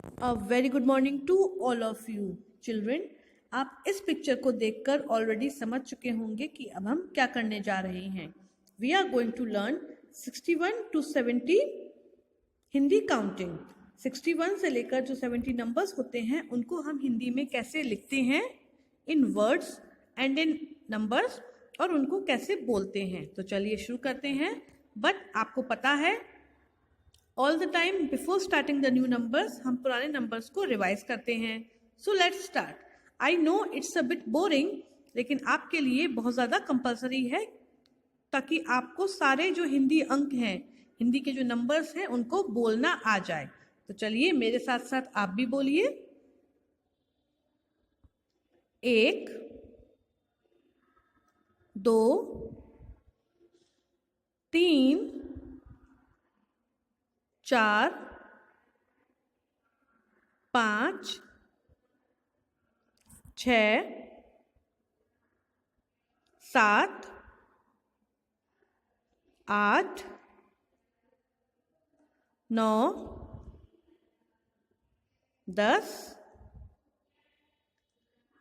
A very good morning to all of you children. आप इस picture को देखकर ऑलरेडी समझ चुके होंगे कि अब हम क्या करने जा रहे हैं. We are going to learn 61 to 70 Hindi counting. 61 से लेकर जो 70 नंबर्स होते हैं उनको हम हिंदी में कैसे लिखते हैं इन वर्ड्स एंड इन नंबर्स, और उनको कैसे बोलते हैं. तो चलिए शुरू करते हैं. बट आपको पता है all the time before starting the new numbers हम पुराने नंबर्स को रिवाइज करते हैं. So let's start. I know it's a bit boring, लेकिन आपके लिए बहुत ज़्यादा कंपलसरी है ताकि आपको सारे जो हिंदी अंक हैं, हिंदी के जो नंबर्स हैं उनको बोलना आ जाए. तो चलिए मेरे साथ साथ आप भी बोलिए. 1 2 3 4 5 6 7 8 9 10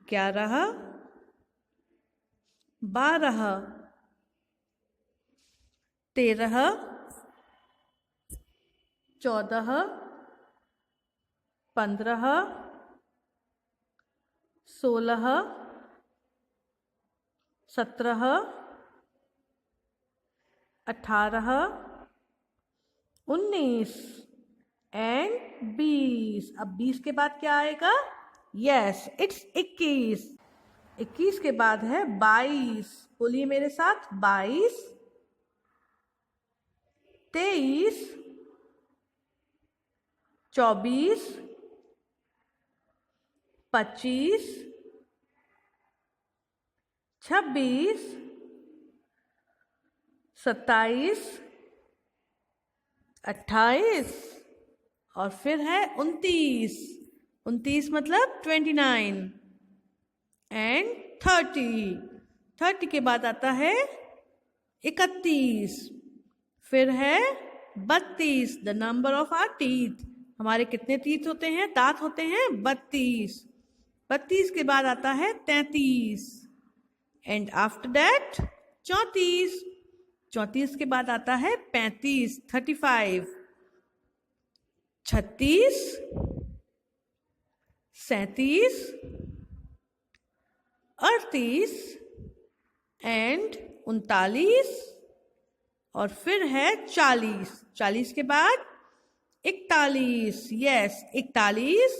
11 12 13 14 15 16 17 18 19 एंड 20. अब 20 के बाद क्या आएगा? Yes, it's 21. 21 के बाद है 22. बोलिए मेरे साथ. 22 23 24 25 26 27 28 और फिर है 29. 29 मतलब 29 एंड 30. 30 के बाद आता है 31. फिर है 32. The number of our teeth. हमारे कितने टीथ होते हैं, दांत होते हैं? 32. 32 के बाद आता है 33 एंड आफ्टर दैट 34. 34 के बाद आता है 35, 35, 36, 37, 38 एंड 39 और फिर है 40. 40 के बाद 41. Yes, 41,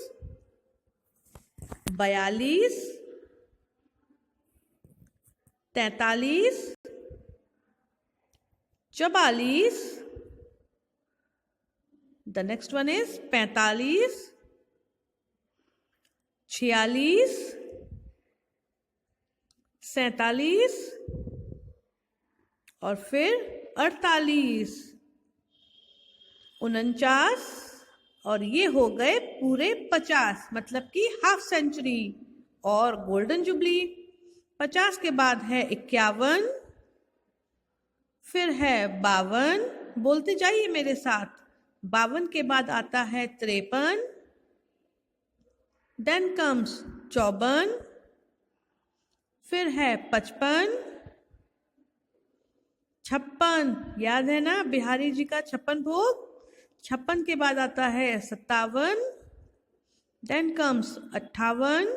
42, 43, 44. The next one is 45, 46, 47 और फिर 48, 49 और ये हो गए पूरे 50, मतलब कि हाफ सेंचुरी और गोल्डन जुबली. 50 के बाद है 51, फिर है 52. बोलते जाइए मेरे साथ. 52 के बाद आता है 53, देन कम्स 54, फिर है 55, 56. याद है ना बिहारी जी का 56 भोग. 56 के बाद आता है 57, देन कम्स 58,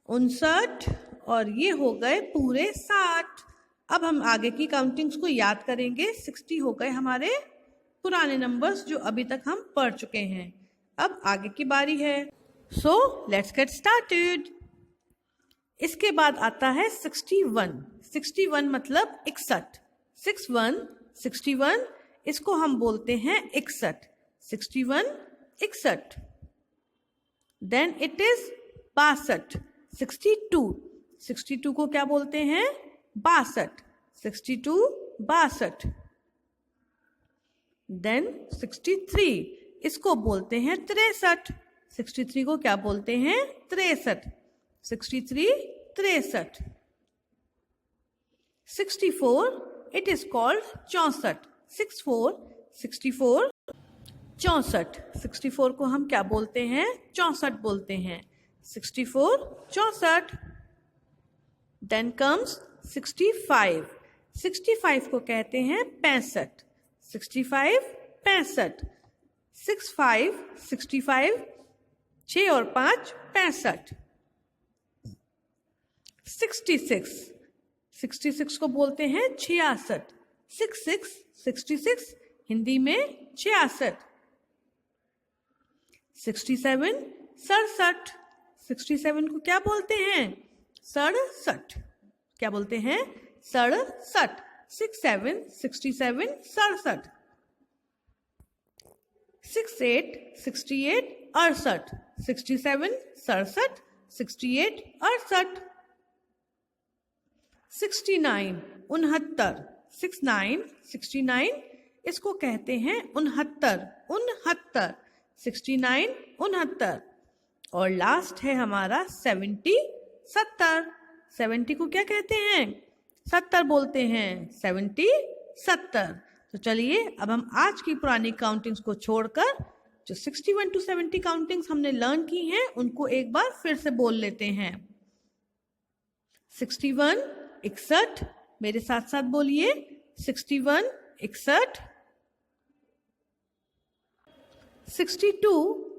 59 और ये हो गए पूरे 60. अब हम आगे की काउंटिंग्स को याद करेंगे. 60 हो गए हमारे पुराने नंबर्स जो अभी तक हम पढ़ चुके हैं. अब आगे की बारी है. So let's get started. इसके बाद आता है 61. 61 मतलब 61. 61, 61 इसको हम बोलते हैं 61. 61, 61. Then it is 62. 62. 62 को क्या बोलते हैं? 62. 62, 62. देन 63 इसको बोलते हैं 63. 63 को क्या बोलते हैं? 63. 63, 63. 64 it is called 64. 64, 64. 64, 64 को हम क्या बोलते हैं? 64 बोलते हैं। 64, 64। देन कम्स 65, 65 को कहते हैं 65, 65, 65। 65, 65, 6 और 5 65। 66, 66 को बोलते हैं 66, 66, 66, हिंदी में 66। 67, 67, 67 को क्या बोलते हैं? 67, क्या बोलते हैं? 67, 67, 67, 67। 68, 68, 68, 67, 67, 68, 68। 69, 69, 69, 69, इसको कहते हैं 69, 69, 69, 69। और लास्ट है हमारा 70, 70, 70 को क्या कहते हैं? 70 बोलते हैं। 70, 70। तो चलिए अब हम आज की पुरानी काउंटिंग्स को छोड़कर जो 61 to 70 काउंटिंग्स हमने लर्न की हैं उनको एक बार फिर से बोल लेते हैं। 61, 61, मेरे साथ साथ बोलिए। 61, 61। 62,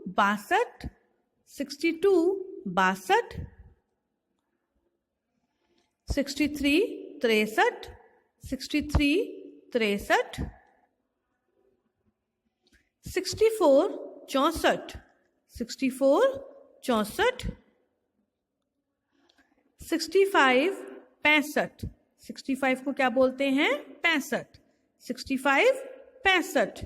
62, 62, 62। 63, 63, 63, 63। 64, 64, 64, 64। 65, 65, 65 को क्या बोलते हैं? 65, 65, 65।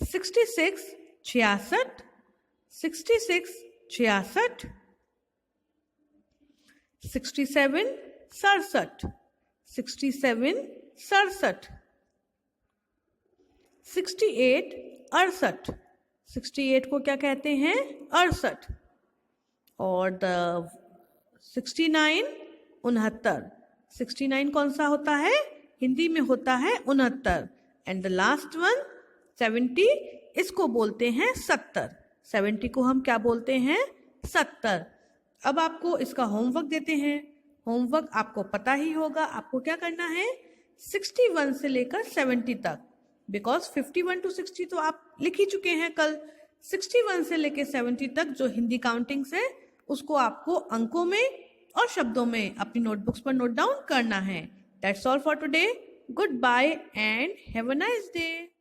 66, 66, 66, 66। 67, 67, 67, 67। 68, 68, 68 को क्या कहते हैं? 68। और 69, 69, 69 कौन सा होता है? हिंदी में होता है 69। एंड द लास्ट वन 70, इसको बोलते हैं 70। 70 को हम क्या बोलते हैं? 70। अब आपको इसका होमवर्क देते हैं। होमवर्क आपको पता ही होगा, आपको क्या करना है? 61 से लेकर 70 तक, बिकॉज 51 to 60 तो आप लिख ही चुके हैं कल। 61 से लेकर 70 तक जो हिंदी काउंटिंग्स है उसको आपको अंकों में और शब्दों में अपनी नोटबुक्स पर नोट डाउन करना है। That's all for today. Goodbye and have a nice day.